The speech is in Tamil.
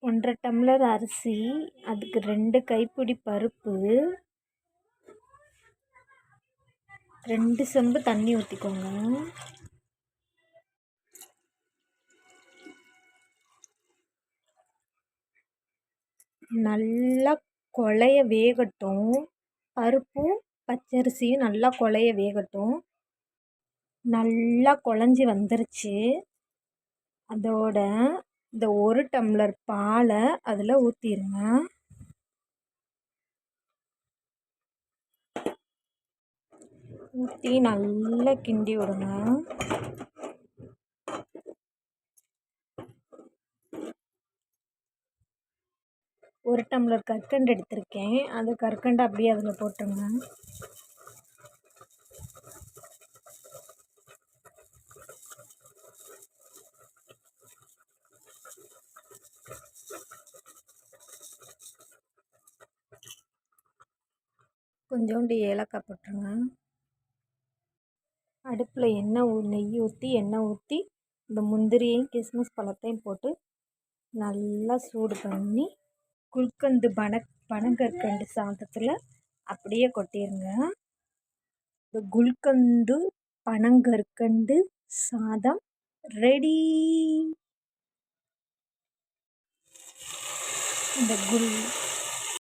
1 1/2 டம்ளர் அரிசி, அதுக்கு 2 கைப்பிடி பருப்பு, 2 செம்பு தண்ணி ஊற்றிக்கோங்க. நல்லா குழைய வேகட்டும். பருப்பும் பச்சரிசியும் நல்லா குழைய வேகட்டும். நல்லா குழஞ்சி வந்துருச்சு. அதோட இந்த 1 டம்ளர் பாலை அதில் ஊற்றிடுங்க. ஊற்றி நல்லா கிண்டி விடுங்க. ஒரு டம்ளர் கற்கண்டு எடுத்திருக்கேன். அது கற்கண்டு அப்படியே அதில் போட்டுருங்க. கொஞ்சோண்டு ஏலக்காய் போட்டுருங்க. அடுப்பில் நெய் ஊற்றி எண்ணெய் ஊற்றி இந்த முந்திரியையும் கிஸ்மிஸ் பழத்தையும் போட்டு நல்லா சூடு பண்ணி குல்கந்து பனங்கற்கண்டு சாதத்தில் அப்படியே கொட்டிடுங்க. இந்த குல்கந்து பனங்கற்கண்டு சாதம் ரெடி. இந்த